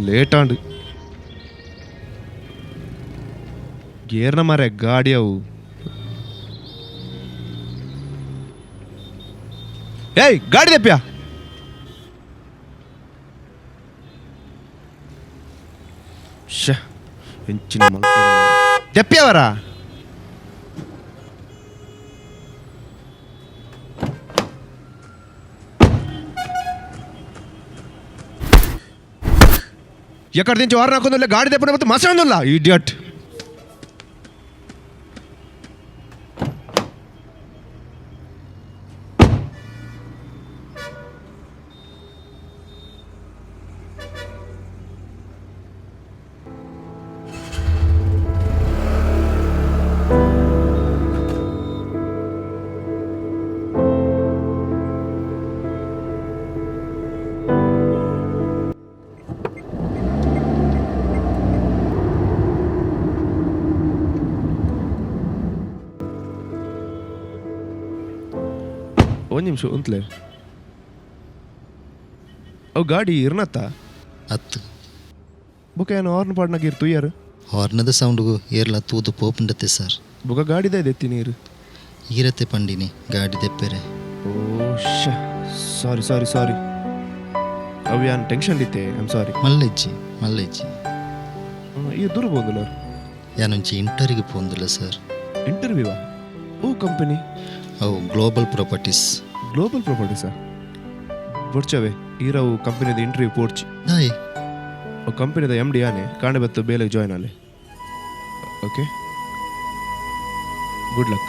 Late and ಗೇರ್ನ ಮಾರೆ ಗಾಡಿ ಅವು. ಏಯ್ ಗಾಡಿ ದೆಪ್ಪ್ಯಾ ಹೆಂಚಿನ ದೆಪ್ಪ್ಯವರ ఎక్కడి నుంచి వారు నాకుందో గాడి తెప్పకపోతే మసానుల్లా ఇడియట్. ಒಂದು ನಿಮಿಷ ಅಂತಲೇ ಅವು ಗಾಡಿ ಇರ್ನತ್ತ ಹತ್ತು ಬುಕ್ಕ ಏನು ಹಾರ್ನ್ ಪಾಡ್ನಾಗ ಇರ್ತು ಯಾರು ಹಾರ್ನದ ಸೌಂಡ್ಗೂ ಏರ್ಲ ತೂದು ಪೋಪುಂಡತ್ತೆ ಸರ್. ಬುಕ್ಕ ಗಾಡಿದ ಇದೆತ್ತಿ ನೀರು ಈರತ್ತೆ ಪಂಡಿನಿ ಗಾಡಿ ದೆಪ್ಪೆರೆ. ಓ ಸಾರಿ ಸಾರಿ ಸಾರಿ ಅವು ಯಾನ್ ಟೆನ್ಷನ್ ಇತ್ತೆ. I am sorry. ಮಲ್ಲೆಜ್ಜಿ ಈ ದೂರ ಹೋಗಲ್ಲ ಯಾನೊಂಚಿ ಇಂಟರ್ವ್ಯೂಗೆ ಪೋಂದಿಲ್ಲ ಸರ್. ಇಂಟರ್ವ್ಯೂವಾ? ಓ ಕಂಪನಿ ಅವು ಗ್ಲೋಬಲ್ ಪ್ರಾಪರ್ಟೀಸ್ ಬರ್ಚವೆ ಈರವು ಕಂಪನಿದ ಇಂಟರ್ವ್ಯೂ ಪೋಡ್ಚಿ ಹಾಯ್ ಅವು ಕಂಪನಿದ ಎಮ್ ಡಿ ಆನೆ ಕಾಣೆ ಬತ್ತು ಬೇಲೆ ಜಾಯ್ನ್ ಆಲೆ. Okay good luck.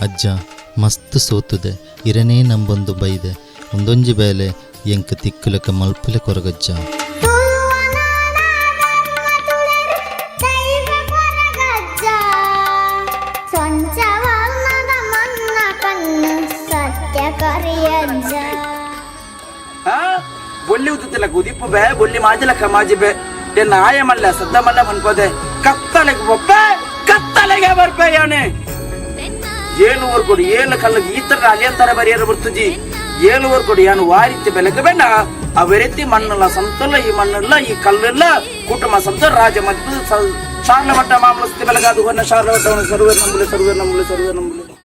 ಅಜ್ಜ ಮಸ್ತ್ ಸೋತುದೆ ಇರನೇ ನಂಬೊಂದು ಬೈದೆ ಒಂದೊಂಜಿ ಬೇಲೆ ಎಂಕ್ ತಿಕ್ಕುಲಕ ಮಲ್ಪುಲೆ ಕೊರಗಜ್ಜ. ಬೊಲ್ಲಿ ಉದ್ದಿಲ್ಲ ಗುದಿಪ್ಪು ಬೇ ಬೊಲ್ಲಿ ಮಾಜಿಲಕ್ಕ ಮಾಜಿ ಬೇ ಎನ್ನ ಆಯಮಲ್ಲ ಸದ್ದಮಲ್ಲ ಮನ್ಕೋದೆ ಕತ್ತಲೆಗೆ ಒಬ್ಬೆ ಕತ್ತಲೆಗೆ ಬರ್ಪೆ ಯಾನೆ ಏಳು ಊರು ಕೊಡಿ ಏಳು ಕಲ್ಲಿಗೆ ಈ ತರ ಅಲಿಯಂತರ ಬರಿಯರು ಬರ್ತಜಿ ಏಳು ಊರು ಕೊಡಿ ಯಾನು ವಾರಿತ್ತಿ ಬೆಳಗ್ಗೆ ಬೇಡ ಅವರೆತ್ತಿ ಮಣ್ಣಲ್ಲ ಸಂತಲ್ಲ ಈ ಮಣ್ಣಲ್ಲ ಈ ಕಲ್ಲೆಲ್ಲ ಕುಟುಂಬ ಸಂತ ರಾಜ ಮತ್ತು ಶಾರ್ಲ ಮಟ್ಟ ಮಾಮಲಸ್ತಿ ಬೆಳಗಾದು ಹೊನ್ನ ಶಾರ್ಲ ಮಟ್ಟವನ್ನು ಸರ್ವೇ ನಂಬುಲೆ